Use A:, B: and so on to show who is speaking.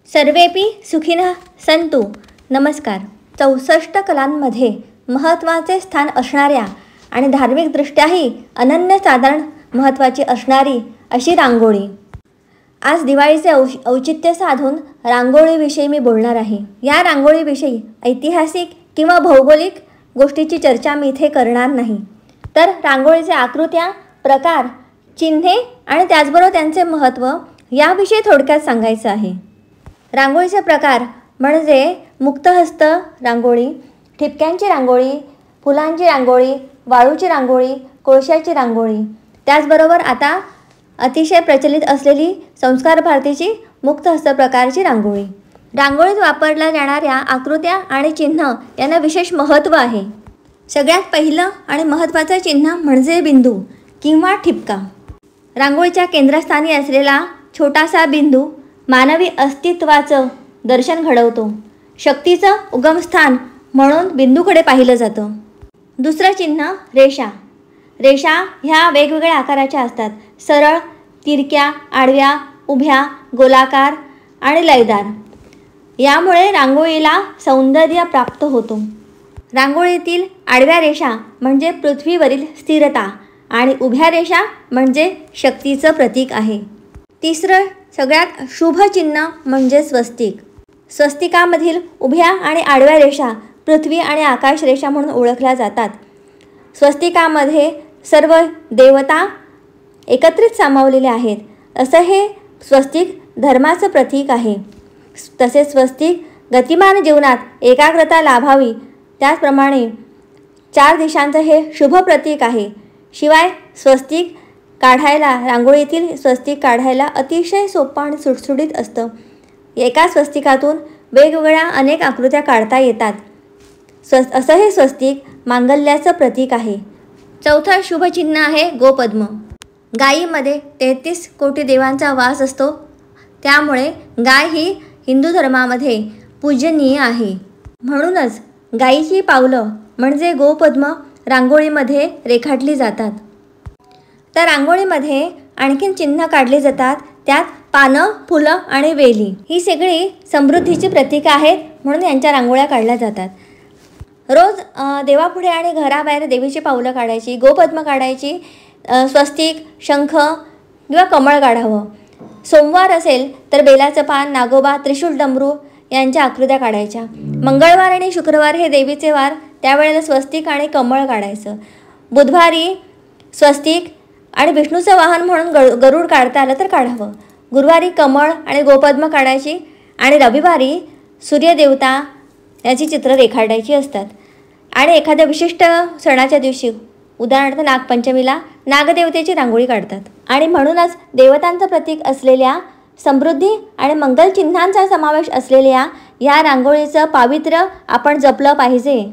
A: सर्वेपि सुखिनः सन्तु. नमस्कार. 64 कलांमध्ये महत्त्वाचे स्थान असणाऱ्या आणि धार्मिकदृष्ट्याही अनन्यसाधारण महत्त्वाची असणारी अशी रांगोळी. आज दिवाळीचे औचित्य साधून रांगोळीविषयी मी बोलणार आहे. या रांगोळीविषयी ऐतिहासिक किंवा भौगोलिक गोष्टीची चर्चा मी इथे करणार नाही, तर रांगोळीचे आकृत्या, प्रकार, चिन्हे आणि त्याचबरोबर त्यांचे महत्त्व याविषयी थोडक्यात सांगायचं आहे. रांगोळीचे प्रकार म्हणजे मुक्तहस्त रांगोळी, ठिपक्यांची रांगोळी, फुलांची रांगोळी, वाळूची रांगोळी, कोळशाची रांगोळी, त्याचबरोबर आता अतिशय प्रचलित असलेली संस्कार भारतीची मुक्तहस्त प्रकारची रांगोळी. रांगोळीत वापरल्या जाणाऱ्या आकृत्या आणि चिन्ह यांना विशेष महत्त्व आहे. सगळ्यात पहिलं आणि महत्त्वाचं चिन्ह म्हणजे बिंदू किंवा ठिपका. रांगोळीच्या केंद्रस्थानी असलेला छोटासा बिंदू मानवी अस्तित्वाचं दर्शन घडवतो. शक्तीचं उगमस्थान म्हणून बिंदूकडे पाहिलं जातं. दुसरं चिन्ह रेषा. रेषा ह्या वेगवेगळ्या आकाराच्या असतात. सरळ, तिरक्या, आडव्या, उभ्या, गोलाकार आणि लयदार. यामुळे रांगोळीला सौंदर्य प्राप्त होतो. रांगोळीतील आडव्या रेषा म्हणजे पृथ्वीवरील स्थिरता आणि उभ्या रेषा म्हणजे शक्तीचं प्रतीक आहे. तिसरं सगळ्यात शुभ चिन्ह म्हणजे स्वस्तिक. स्वस्तिकामधील उभ्या आणि आडव्या रेषा पृथ्वी आणि आकाश रेषा म्हणून ओळखल्या जातात. स्वस्तिकामध्ये सर्व देवता एकत्रित सामावलेले आहेत. असं हे स्वस्तिक धर्माचं प्रतीक आहे. तसेच स्वस्तिक गतिमान जीवनात एकाग्रता लाभावी त्याचप्रमाणे 4 दिशांचं हे शुभ प्रतीक आहे. शिवाय स्वस्तिक काढायला, रांगोळीतील स्वस्तिक काढायला अतिशय सोपं आणि सुटसुटीत असतं. एका स्वस्तिकातून वेगवेगळ्या अनेक आकृत्या काढता येतात. असं हे स्वस्तिक मांगल्याचं प्रतीक आहे. चौथं शुभचिन्ह आहे गोपद्म. गायीमध्ये 33 कोटी देवांचा वास असतो, त्यामुळे गाय ही हिंदू धर्मामध्ये पूजनीय आहे. म्हणूनच गायीची पावलं म्हणजे गोपद्म रांगोळीमध्ये रेखाटली जातात. त्या रांगोळीमध्ये आणखीन चिन्ह काढली जातात. त्यात पानं, फुलं आणि वेली ही सगळी समृद्धीची प्रतीकं आहेत, म्हणून यांच्या रांगोळ्या काढल्या जातात. रोज देवापुढे आणि घराबाहेर देवीची पावलं काढायची, गोपद्म काढायची, स्वस्तिक, शंख किंवा कमळ काढावं. सोमवार असेल तर बेलाचं पान, नागोबा, त्रिशूल, डमरू यांच्या आकृत्या काढायच्या. मंगळवार आणि शुक्रवार हे देवीचे वार, त्यावेळेला स्वस्तिक आणि कमळ काढायचं. बुधवारी स्वस्तिक आणि विष्णूचं वाहन म्हणून गरुड काढता आलं तर काढावं. गुरुवारी कमळ आणि गोपद्म काढायची आणि रविवारी सूर्यदेवता याची चित्र रेखाटायची असतात. आणि एखाद्या विशिष्ट सणाच्या दिवशी, उदाहरणार्थ नागपंचमीला नागदेवतेची रांगोळी काढतात. आणि म्हणूनच देवतांचं प्रतीक असलेल्या समृद्धी आणि मंगल चिन्हांचा समावेश असलेल्या या रांगोळीचं पावित्र्य आपण जपलं पाहिजे.